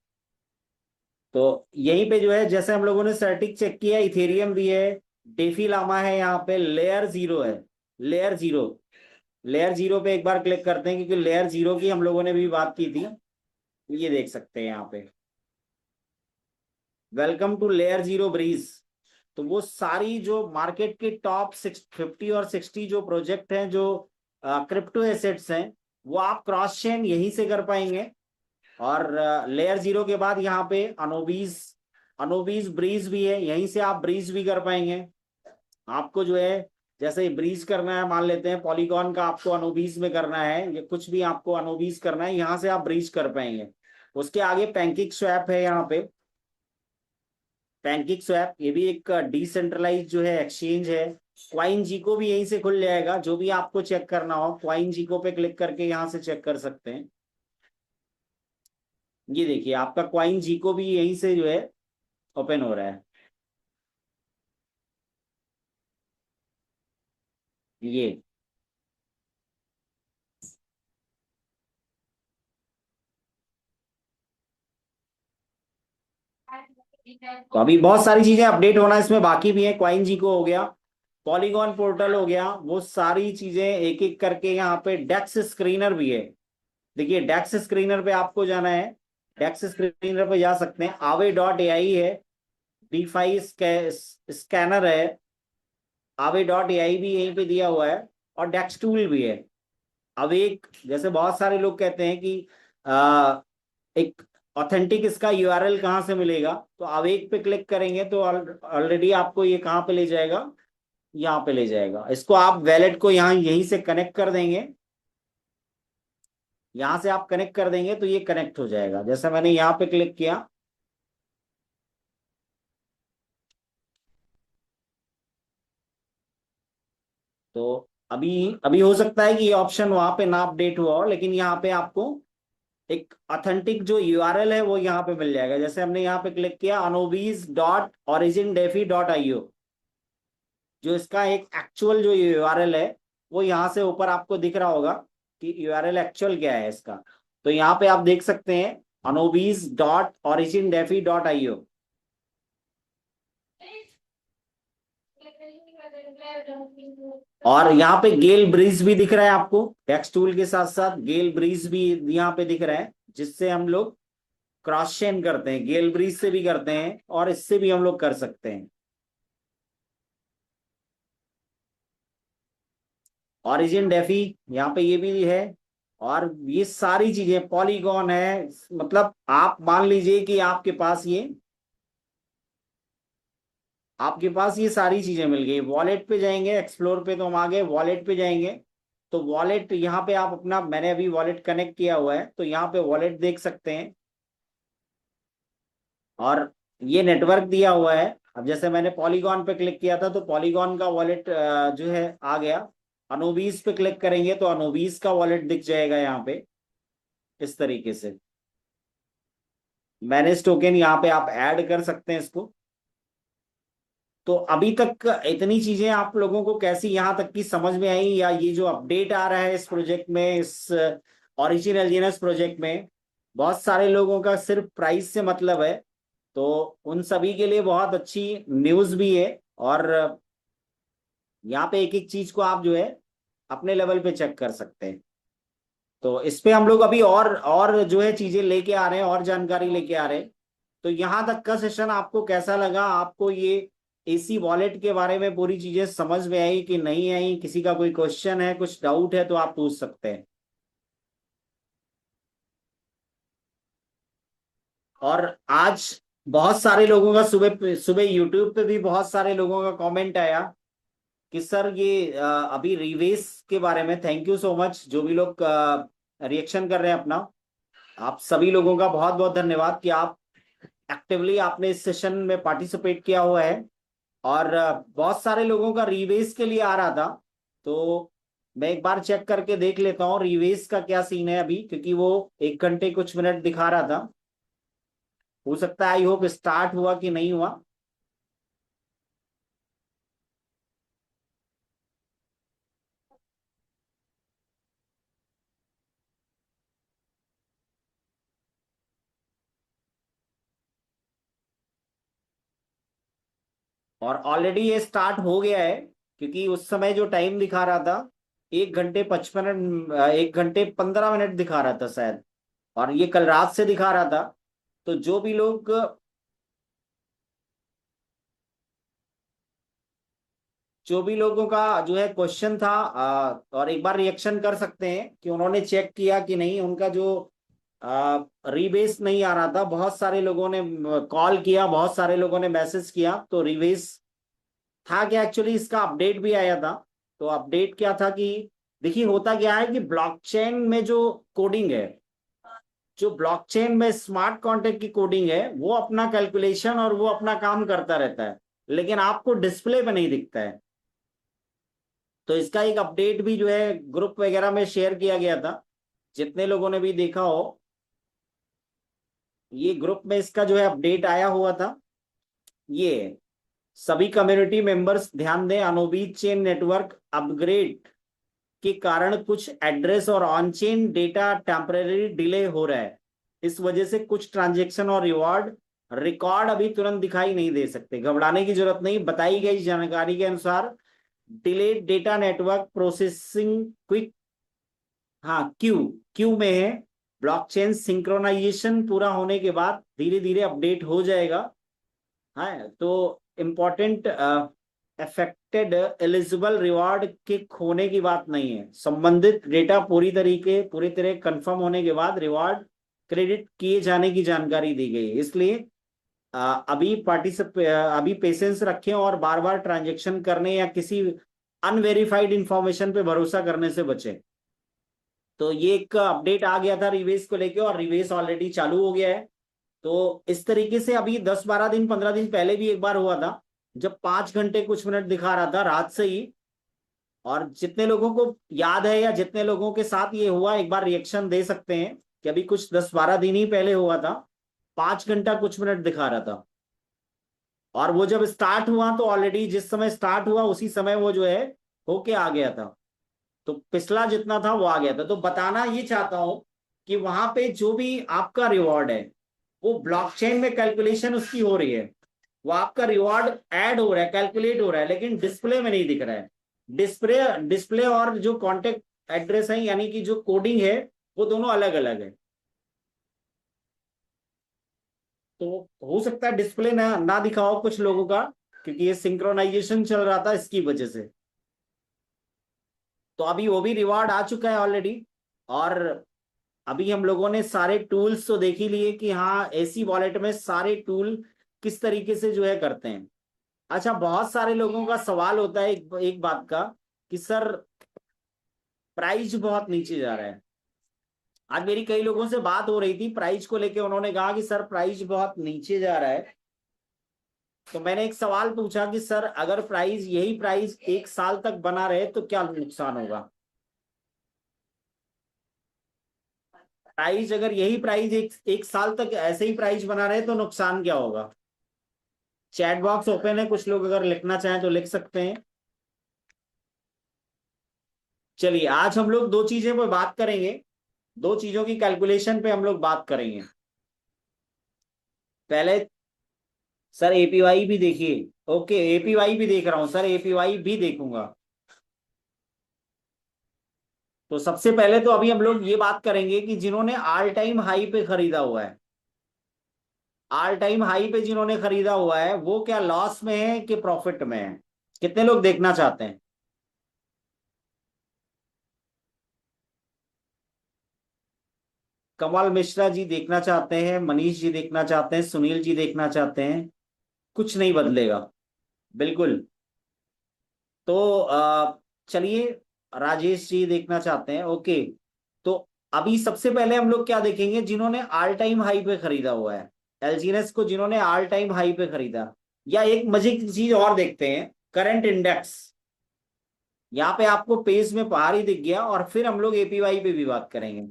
तो यहीं पे जो है, जैसे हम लोगों ने सर्टिक चेक किया, इथेरियम भी है, डेफी लामा है, यहाँ पे लेयर जीरो है। लेयर जीरो, लेयर जीरो पे एक बार क्लिक करते हैं, क्योंकि लेयर जीरो की हम लोगों ने भी बात की थी। ये देख सकते हैं यहाँ पे, welcome to layer zero bridge. तो वो सारी जो मार्केट के टॉप 50 और 60 जो प्रोजेक्ट हैं, जो क्रिप्टो एसेट्स हैं, वो आप क्रॉस चेन यहीं से कर पाएंगे। और लेयर जीरो के बाद यहाँ पे अनोबीज, अनोबीज ब्रीज भी है, यहीं से आप ब्रीज भी कर पाएंगे। आपको जो है जैसे ब्रीज करना है, मान लेते हैं पॉलीगॉन का आपको अनुबीज में करना है, ये कुछ भी आपको अनुबीज करना है, यहाँ से आप ब्रीज कर पाएंगे। उसके आगे पैनकेक स्वैप है यहाँ पे। पैनकेक स्वैप ये भी एक डिसेंट्रलाइज जो है एक्सचेंज है। क्वाइन जीको भी यहीं से खुल जाएगा, जो भी आपको चेक करना हो क्वाइन जीको पे क्लिक करके यहाँ से चेक कर सकते हैं। ये देखिए आपका क्वाइन जीको भी यहीं से जो है ओपन हो रहा है। ये तो अभी बहुत सारी चीजें अपडेट होना इसमें बाकी भी है। क्वाइन जीको हो गया, पॉलीगॉन पोर्टल हो गया, वो सारी चीजें एक एक करके यहाँ पे डेक्स स्क्रीनर भी है। देखिए डेक्स स्क्रीनर पे आपको जाना है, डेक्स स्क्रीनर पे जा सकते हैं। आवे डॉट ए आई है, डीफाई स्कैनर है, आवे डॉट ए आई भी यहीं पे दिया हुआ है, और डेक्स टूल भी है। अब एक जैसे बहुत सारे लोग कहते हैं कि एक ऑथेंटिक इसका यूआरएल कहाँ से मिलेगा, तो अवेक पे क्लिक करेंगे तो ऑलरेडी आपको ये कहाँ पे ले जाएगा, यहाँ पे ले जाएगा। इसको आप वैलेट को यहाँ यहीं से कनेक्ट कर देंगे, यहाँ से आप कनेक्ट कर देंगे तो ये कनेक्ट हो जाएगा। जैसे मैंने यहाँ पे क्लिक किया, तो अभी अभी हो सकता है कि ये ऑप्शन वहां पे ना अपडेट हुआ हो, लेकिन यहाँ पे आपको एक ऑथेंटिक जो यूआरएल है वो यहाँ पे मिल जाएगा। जैसे हमने यहाँ पे क्लिक किया Anubis dot origin DeFi dot IO, जो इसका एक एक्चुअल जो यूआरएल है वो यहाँ से ऊपर आपको दिख रहा होगा कि यूआरएल एक्चुअल क्या है इसका। तो यहाँ पे आप देख सकते हैं Anubis dot origin DeFi dot IO. और यहाँ पे गेल ब्रीज भी दिख रहा है आपको, टेक्स्ट टूल के साथ साथ गेल ब्रीज भी यहाँ पे दिख रहा है, जिससे हम लोग क्रॉस चेन करते हैं। गेल ब्रीज से भी करते हैं और इससे भी हम लोग कर सकते हैं। ऑरिजिन डेफी यहाँ पे ये भी है, और ये सारी चीजें पॉलीगॉन है। मतलब आप मान लीजिए कि आपके पास ये सारी चीजें मिल गई। वॉलेट पे जाएंगे, एक्सप्लोर पे तो हम आ गए, वॉलेट पे जाएंगे तो वॉलेट यहाँ पे आप अपना, मैंने अभी वॉलेट कनेक्ट किया हुआ है तो यहाँ पे वॉलेट देख सकते हैं, और ये नेटवर्क दिया हुआ है। अब जैसे मैंने पॉलीगॉन पे क्लिक किया था तो पॉलीगॉन का वॉलेट जो है आ गया। अनोबीज पे क्लिक करेंगे तो अनोबीज का वॉलेट दिख जाएगा यहाँ पे इस तरीके से। मैनेज टोकन यहाँ पे आप ऐड कर सकते हैं इसको। तो अभी तक इतनी चीजें आप लोगों को कैसी यहाँ तक की समझ में आई, या ये जो अपडेट आ रहा है इस प्रोजेक्ट में, इस ओरिजिन एलजीएनएस प्रोजेक्ट में, बहुत सारे लोगों का सिर्फ प्राइस से मतलब है, तो उन सभी के लिए बहुत अच्छी न्यूज भी है। और यहाँ पे एक एक चीज को आप जो है अपने लेवल पे चेक कर सकते हैं। तो इस पे हम लोग अभी और जो है चीजें लेके आ रहे हैं, और जानकारी लेके आ रहे हैं। तो यहाँ तक का सेशन आपको कैसा लगा? आपको ये एसी वॉलेट के बारे में पूरी चीजें समझ में आई कि नहीं आई? किसी का कोई क्वेश्चन है, कुछ डाउट है तो आप पूछ सकते हैं। और आज बहुत सारे लोगों का सुबह सुबह यूट्यूब पे भी बहुत सारे लोगों का कमेंट आया कि सर ये अभी रिवेस के बारे में, थैंक यू सो मच जो भी लोग रिएक्शन कर रहे हैं अपना, आप सभी लोगों का बहुत बहुत धन्यवाद कि आप एक्टिवली आपने इस सेशन में पार्टिसिपेट किया हुआ है। और बहुत सारे लोगों का रिवेस के लिए आ रहा था, तो मैं एक बार चेक करके देख लेता हूँ रिवेस का क्या सीन है अभी, क्योंकि वो 1 घंटे कुछ मिनट दिखा रहा था। हो सकता है, आई होप स्टार्ट हुआ कि नहीं हुआ। और ऑलरेडी ये स्टार्ट हो गया है, क्योंकि उस समय जो टाइम दिखा रहा था 1 घंटे 55 1 घंटे 15 मिनट दिखा रहा था शायद, और ये कल रात से दिखा रहा था। तो जो भी लोगों का जो है क्वेश्चन था, और एक बार रिएक्शन कर सकते हैं कि उन्होंने चेक किया कि नहीं, उनका जो रीबेस नहीं आ रहा था। बहुत सारे लोगों ने कॉल किया, बहुत सारे लोगों ने मैसेज किया, तो रिबेस था क्या एक्चुअली, इसका अपडेट भी आया था। तो अपडेट क्या था कि देखिए होता क्या है कि ब्लॉकचेन में जो कोडिंग है, जो ब्लॉकचेन में स्मार्ट कॉन्ट्रैक्ट की कोडिंग है, वो अपना कैलकुलेशन और वो अपना काम करता रहता है, लेकिन आपको डिस्प्ले पे नहीं दिखता है। तो इसका एक अपडेट भी जो है ग्रुप वगैरह में शेयर किया गया था, जितने लोगों ने भी देखा हो, ये ग्रुप में इसका जो है अपडेट आया हुआ था। ये सभी कम्युनिटी मेंबर्स ध्यान दें, अनुबीज चेन नेटवर्क अपग्रेड के कारण कुछ एड्रेस और on chain data temporary delay हो रहा है। इस वजह से कुछ ट्रांजेक्शन और रिवॉर्ड रिकॉर्ड अभी तुरंत दिखाई नहीं दे सकते। घबराने की जरूरत नहीं, बताई गई जानकारी के अनुसार delayed data network processing quick, हाँ क्यू क्यू में है। ब्लॉकचेन सिंक्रोनाइजेशन पूरा होने के बाद धीरे धीरे अपडेट हो जाएगा। हाँ, तो इम्पोर्टेंट अफेक्टेड एलिजिबल रिवॉर्ड के खोने की बात नहीं है। संबंधित डेटा पूरी तरह कंफर्म होने के बाद रिवॉर्ड क्रेडिट किए जाने की जानकारी दी गई है। इसलिए अभी पेशेंस रखें और बार बार ट्रांजेक्शन करने या किसी अनवेरिफाइड इंफॉर्मेशन पे भरोसा करने से बचें। तो ये एक अपडेट आ गया था रिवेस को लेके, और रिवेस ऑलरेडी चालू हो गया है। तो इस तरीके से अभी 10-12 दिन 15 दिन पहले भी एक बार हुआ था, जब 5 घंटे कुछ मिनट दिखा रहा था रात से ही। और जितने लोगों को याद है या जितने लोगों के साथ ये हुआ, एक बार रिएक्शन दे सकते हैं कि अभी कुछ 10-12 दिन ही पहले हुआ था, 5 घंटा कुछ मिनट दिखा रहा था। और वो जब स्टार्ट हुआ तो ऑलरेडी जिस समय स्टार्ट हुआ उसी समय वो जो है होके आ गया था। तो पिछला जितना था वो आ गया था। तो बताना ये चाहता हूं कि वहां पे जो भी आपका रिवॉर्ड है, वो ब्लॉकचेन में कैलकुलेशन उसकी हो रही है, वो आपका रिवॉर्ड ऐड हो रहा है, कैलकुलेट हो रहा है, लेकिन डिस्प्ले में नहीं दिख रहा है। डिस्प्ले डिस्प्ले और जो कॉन्टेक्ट एड्रेस है, यानी कि जो कोडिंग है, वो दोनों अलग अलग है। तो हो सकता है डिस्प्ले ना दिखाओ कुछ लोगों का, क्योंकि ये सिंक्रोनाइजेशन चल रहा था इसकी वजह से। तो अभी वो भी रिवॉर्ड आ चुका है ऑलरेडी। और अभी हम लोगों ने सारे टूल्स तो देख ही लिए कि हाँ एसी वॉलेट में सारे टूल किस तरीके से जो है करते हैं। अच्छा, बहुत सारे लोगों का सवाल होता है एक बात का, कि सर प्राइस बहुत नीचे जा रहा है। आज मेरी कई लोगों से बात हो रही थी प्राइस को लेके, उन्होंने कहा कि सर प्राइस बहुत नीचे जा रहा है। तो मैंने एक सवाल पूछा कि सर अगर प्राइस यही प्राइस 1 साल तक बना रहे तो क्या नुकसान होगा। प्राइस अगर यही प्राइस एक साल तक ऐसे ही प्राइस बना रहे तो नुकसान क्या होगा। चैट बॉक्स ओपन है, कुछ लोग अगर लिखना चाहें तो लिख सकते हैं। चलिए आज हम लोग दो चीजें पे बात करेंगे, दो चीजों की कैलकुलेशन पे हम लोग बात करेंगे। पहले सर एपीवाई भी देखिए। ओके, एपीवाई भी देख रहा हूं सर, एपीवाई भी देखूंगा। तो सबसे पहले तो अभी हम लोग ये बात करेंगे कि जिन्होंने ऑल टाइम हाई पे खरीदा हुआ है, ऑल टाइम हाई पे जिन्होंने खरीदा हुआ है वो क्या लॉस में है कि प्रॉफिट में है। कितने लोग देखना चाहते हैं। कमल मिश्रा जी देखना चाहते हैं, मनीष जी देखना चाहते हैं, सुनील जी देखना चाहते हैं। कुछ नहीं बदलेगा, बिल्कुल। तो चलिए, राजेश जी देखना चाहते हैं, ओके। तो अभी सबसे पहले हम लोग क्या देखेंगे, जिन्होंने ऑल टाइम हाई पे खरीदा हुआ है, एलजीएनएस को जिन्होंने ऑल टाइम हाई पे खरीदा। या एक मजे की चीज और देखते हैं, करंट इंडेक्स। यहाँ पे आपको पेज में बाहर ही दिख गया, और फिर हम लोग एपीवाई पे भी बात करेंगे।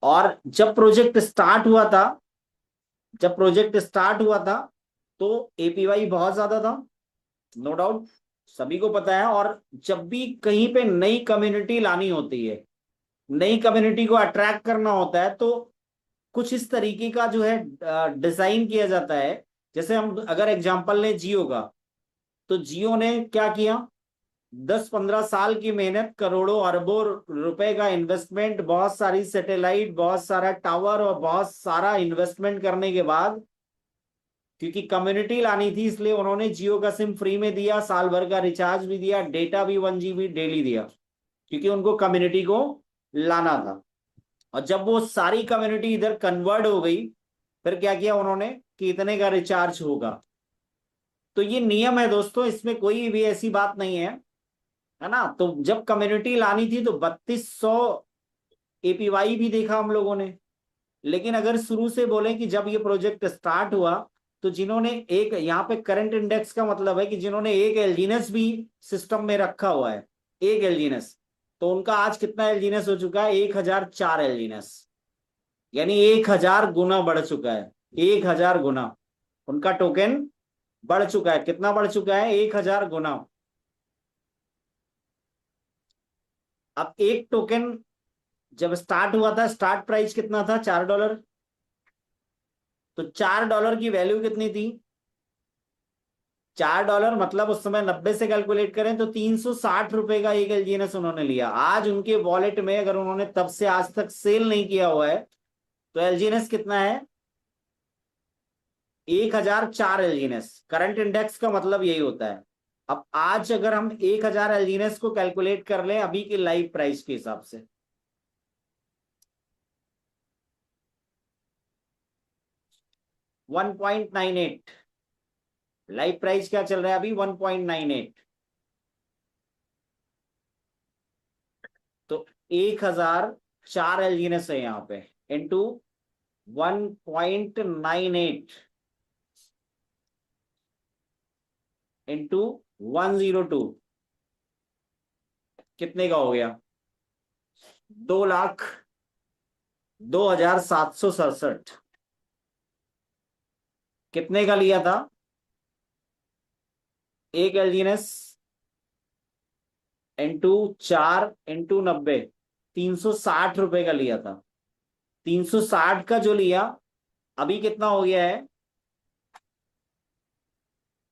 और जब प्रोजेक्ट स्टार्ट हुआ था तो एपीवाई बहुत ज्यादा था, नो डाउट, सभी को पता है। और जब भी कहीं पे नई कम्युनिटी लानी होती है, नई कम्युनिटी को अट्रैक्ट करना होता है, तो कुछ इस तरीके का जो है डिजाइन किया जाता है। जैसे हम अगर एग्जांपल लें जियो का, तो जियो ने क्या किया, 10-15 साल की मेहनत, करोड़ों अरबों रुपए का इन्वेस्टमेंट, बहुत सारी सैटेलाइट, बहुत सारा टावर और बहुत सारा इन्वेस्टमेंट करने के बाद, क्योंकि कम्युनिटी लानी थी, इसलिए उन्होंने जियो का सिम फ्री में दिया, साल भर का रिचार्ज भी दिया, डेटा भी 1 GB डेली दिया, क्योंकि उनको कम्युनिटी को लाना था। और जब वो सारी कम्युनिटी इधर कन्वर्ट हो गई, फिर क्या किया उन्होंने कि इतने का रिचार्ज होगा। तो ये नियम है दोस्तों, इसमें कोई भी ऐसी बात नहीं है ना। तो जब कम्युनिटी लानी थी तो 3200 एपीवाई भी देखा हम लोगों ने। लेकिन अगर शुरू से बोले कि जब ये प्रोजेक्ट स्टार्ट हुआ, तो जिन्होंने एक यहाँ पे करंट इंडेक्स का मतलब है कि जिन्होंने एक एलजीनेस भी सिस्टम में रखा हुआ है, एक एलजीनेस, तो उनका आज कितना एलजीनेस हो चुका है? 1004 एलजीनेस। यानी 1000 गुना बढ़ चुका है, 1000 गुना उनका टोकन बढ़ चुका है। कितना बढ़ चुका है? 1000 गुना। अब एक टोकन जब स्टार्ट हुआ था, स्टार्ट प्राइस कितना था? $4। तो $4 की वैल्यू कितनी थी? $4 मतलब उस समय 90 से कैलकुलेट करें तो 360 रुपए का एक एलजीएनएस उन्होंने लिया। आज उनके वॉलेट में अगर उन्होंने तब से आज तक सेल नहीं किया हुआ है, तो एलजीएनएस कितना है? 1004 एलजीएनएस। करंट इंडेक्स का मतलब यही होता है। अब आज अगर हम 1000 एलजीएनएस को कैलकुलेट कर लें अभी की लाइव प्राइस के हिसाब से, 1.98। लाइव प्राइस क्या चल रहा है अभी? 1.98। तो 1004 एलजीएनएस है यहाँ पे, इंटू 1.98 इंटू 102, कितने का हो गया? 2,02,767। कितने का लिया था एक एलजीएनएस? इंटू 4 इंटू 90, 360 रुपए का लिया था। 360 का जो लिया, अभी कितना हो गया है?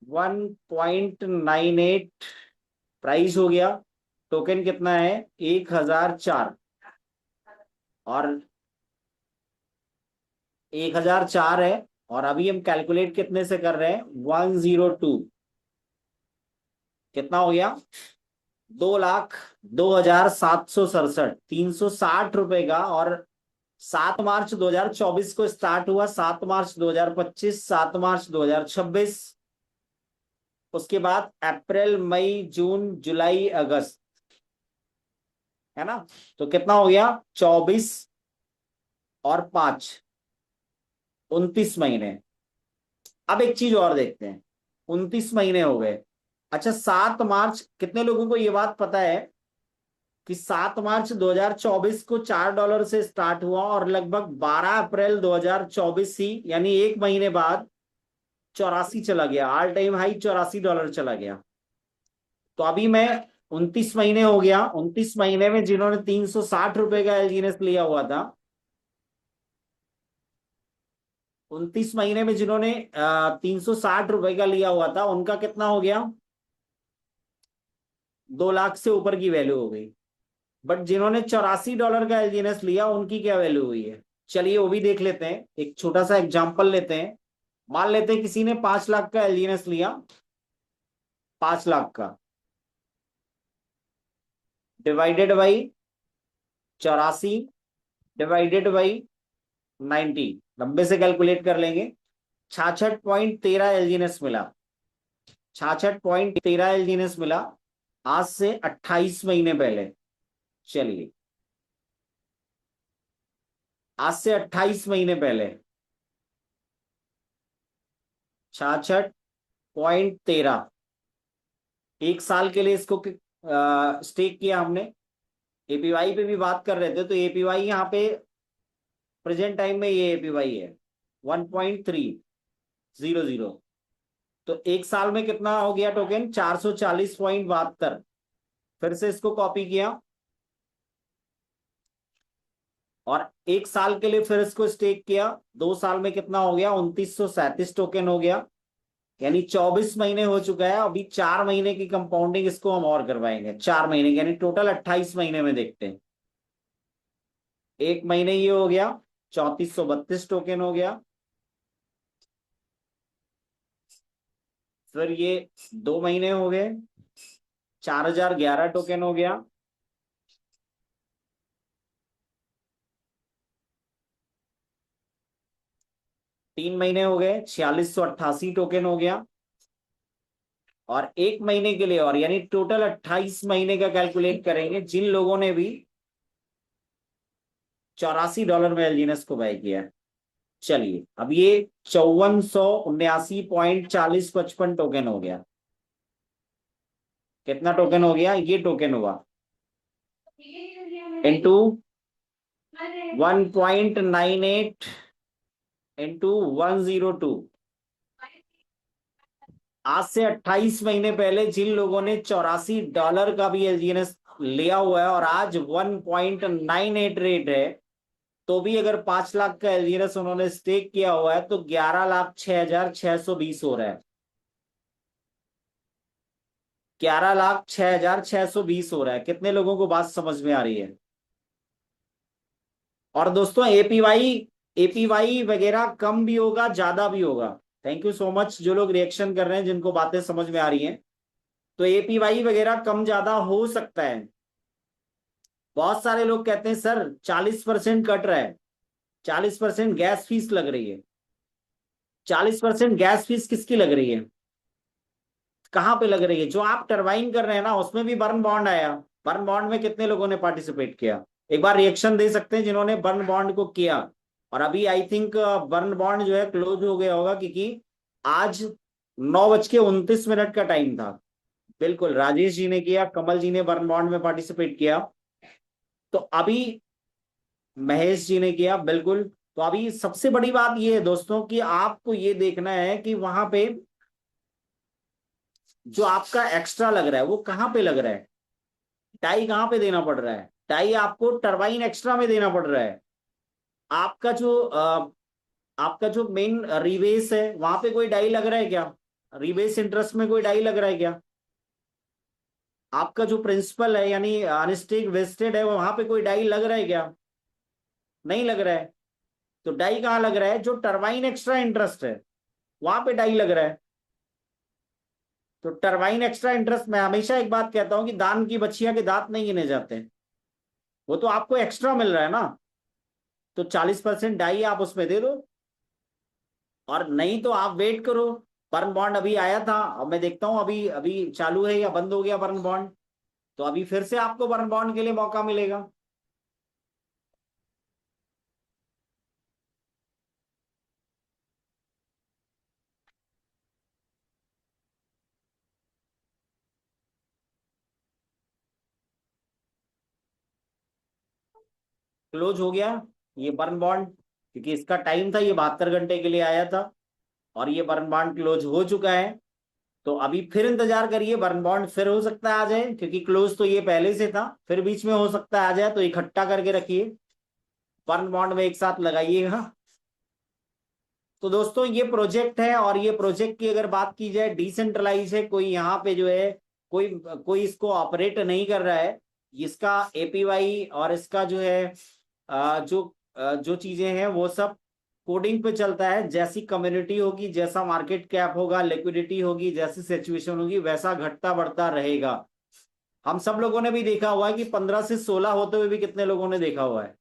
1.98 प्राइस हो गया। टोकन कितना है? 1004। और 1004 है, और अभी हम कैलकुलेट कितने से कर रहे हैं? 102। कितना हो गया? 2,02,767, 360 रुपए का। और 7 मार्च 2024 को स्टार्ट हुआ, 7 मार्च 2025, 7 मार्च 2026, उसके बाद अप्रैल मई जून जुलाई अगस्त, है ना। तो कितना हो गया? 24 और 5, 29 महीने। अब एक चीज और देखते हैं, 29 महीने हो गए। अच्छा, 7 मार्च, कितने लोगों को ये बात पता है कि 7 मार्च 2024 को $4 से स्टार्ट हुआ और लगभग 12 अप्रैल 2024 ही, यानी एक महीने बाद 84 चला गया, ऑल टाइम हाई $84 चला गया। तो अभी मैं 29 महीने हो गया, 29 महीने में जिन्होंने 360 रुपए का एलजीएनएस लिया हुआ था, 29 महीने में जिन्होंने 360 रुपए का लिया हुआ था, उनका कितना हो गया? 2 लाख से ऊपर की वैल्यू हो गई। बट जिन्होंने $84 का एलजीएनएस लिया, उनकी क्या वैल्यू हुई है? चलिए वो भी देख लेते हैं, एक छोटा सा एग्जांपल लेते हैं। मान लेते हैं किसी ने 5 लाख का एलजीएनएस लिया, 5 लाख का, डिवाइडेड बाई 84, डिवाइडेड बाई 90, 90 से कैलकुलेट कर लेंगे। 66.13 एलजीएनएस मिला, 66.13 एलजीएनएस मिला आज से 28 महीने पहले। चलिए, आज से 28 महीने पहले 66.13, एक साल के लिए इसको स्टेक किया हमने। एपीवाई पे भी बात कर रहे थे, तो एपीवाई यहाँ पे प्रेजेंट टाइम में ये एपीवाई है 1.300। तो एक साल में कितना हो गया टोकन? 440.72। फिर से इसको कॉपी किया, और एक साल के लिए फिर इसको स्टेक किया। 2 साल में कितना हो गया? 2937 टोकन हो गया। यानी 24 महीने हो चुका है। अभी 4 महीने की कंपाउंडिंग इसको हम और करवाएंगे, 4 महीने की, यानी टोटल 28 महीने में देखते हैं। एक महीने ये हो गया, 3432 टोकन हो गया। फिर ये 2 महीने हो गए, 4011 टोकन हो गया। तीन महीने हो गए, 4688 टोकन हो गया। और 1 महीने के लिए और, यानी टोटल 28 महीने का कैलकुलेट करेंगे जिन लोगों ने भी $84 में एलजीएनएस को बाय किया है। चलिए, अब ये 5479.4055 टोकन हो गया। कितना टोकन हो गया? ये टोकन हुआ इंटू 1.98 इंटू 102। आज से 28 महीने पहले जिन लोगों ने $84 का भी एलजीएनएस लिया हुआ है और आज 1.98 रेट है, तो भी अगर 5 लाख का एलजीएनएस उन्होंने स्टेक किया हुआ है तो 11,06,620 हो रहा है। 11,06,620 हो रहा है। कितने लोगों को बात समझ में आ रही है? और दोस्तों, एपीवाई एपीवाई वगैरह कम भी होगा, ज्यादा भी होगा। थैंक यू सो मच जो लोग रिएक्शन कर रहे हैं, जिनको बातें समझ में आ रही हैं। तो एपीवाई वगैरह कम ज्यादा हो सकता है। बहुत सारे लोग कहते हैं सर 40% कट रहा है, 40% गैस फीस लग रही है। 40% गैस फीस किसकी लग रही है? कहाँ पे लग रही है? जो आप टरबाइन कर रहे हैं ना, उसमें भी बर्न बॉन्ड आया। बर्न बॉन्ड में कितने लोगों ने पार्टिसिपेट किया? एक बार रिएक्शन दे सकते हैं जिन्होंने बर्न बॉन्ड को किया। और अभी आई थिंक बर्न बॉन्ड जो है क्लोज हो गया होगा, क्योंकि आज 9:29 का टाइम था। बिल्कुल, राजेश जी ने किया, कमल जी ने बर्न बॉन्ड में पार्टिसिपेट किया। तो अभी महेश जी ने किया, बिल्कुल। तो अभी सबसे बड़ी बात ये है दोस्तों कि आपको ये देखना है कि वहां पे जो आपका एक्स्ट्रा लग रहा है वो कहाँ पे लग रहा है। टाई कहाँ पे देना पड़ रहा है? टाई आपको टरबाइन एक्स्ट्रा में देना पड़ रहा है। आपका जो आपका जो मेन रिबेस है वहां पे कोई डाई लग रहा है क्या? रिबेस इंटरेस्ट में कोई डाई लग रहा है क्या? आपका जो प्रिंसिपल है यानी अनस्टेक वेस्टेड है, वहां पे कोई डाई लग रहा है क्या? नहीं लग रहा है। तो डाई कहाँ लग रहा है? जो टरबाइन एक्स्ट्रा इंटरेस्ट है वहां पे डाई लग रहा है। तो टरबाइन एक्स्ट्रा इंटरेस्ट, मैं हमेशा एक बात कहता हूं कि दान की बच्चियां के दांत नहीं गिने जाते हैं। वो तो आपको एक्स्ट्रा मिल रहा है ना, तो 40% डाई आप उसमें दे दो। और नहीं तो आप वेट करो। बर्न बॉन्ड अभी आया था, अब मैं देखता हूं अभी अभी चालू है या बंद हो गया बर्न बॉन्ड। तो अभी फिर से आपको बर्न बॉन्ड के लिए मौका मिलेगा। क्लोज हो गया ये बर्न बॉन्ड, क्योंकि इसका टाइम था, ये 72 घंटे के लिए आया था। और ये बर्न बॉन्ड क्लोज हो चुका है। तो अभी फिर इंतजार करिए, बर्न बॉन्ड फिर हो सकता है आ जाए, क्योंकि क्लोज तो ये पहले से था, फिर बीच में हो सकता है आ जाए। तो इकट्ठा करके रखिए, बर्न बॉन्ड में एक साथ लगाइएगा। तो दोस्तों, ये प्रोजेक्ट है, और ये प्रोजेक्ट की अगर बात की जाए, डिसेंट्रलाइज है। कोई यहाँ पे जो है कोई कोई इसको ऑपरेट नहीं कर रहा है। इसका एपीवाई और इसका जो है जो चीजें हैं वो सब कोडिंग पे चलता है। जैसी कम्युनिटी होगी, जैसा मार्केट कैप होगा, लिक्विडिटी होगी, जैसी सिचुएशन होगी, वैसा घटता बढ़ता रहेगा। हम सब लोगों ने भी देखा हुआ है कि 15 से 16 होते हुए भी कितने लोगों ने देखा हुआ है।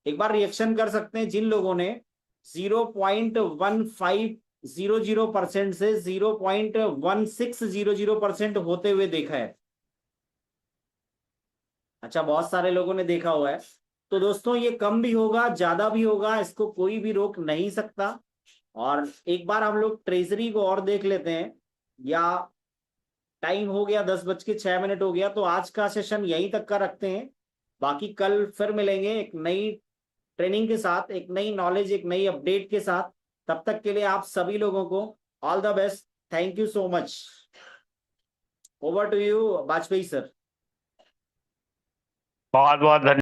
एक बार रिएक्शन कर सकते हैं जिन लोगों ने 0.1500% से 0.1600% होते हुए देखा है। अच्छा, बहुत सारे लोगों ने देखा हुआ है। तो दोस्तों, ये कम भी होगा, ज्यादा भी होगा, इसको कोई भी रोक नहीं सकता। और एक बार हम लोग ट्रेजरी को और देख लेते हैं। या टाइम हो गया, 10:06 हो गया, तो आज का सेशन यहीं तक का रखते हैं। बाकी कल फिर मिलेंगे एक नई ट्रेनिंग के साथ, एक नई नॉलेज, एक नई अपडेट के साथ। तब तक के लिए आप सभी लोगों को all the best. Thank you so much. Over to you Vajpayee sir. बहुत बहुत धन्यवाद।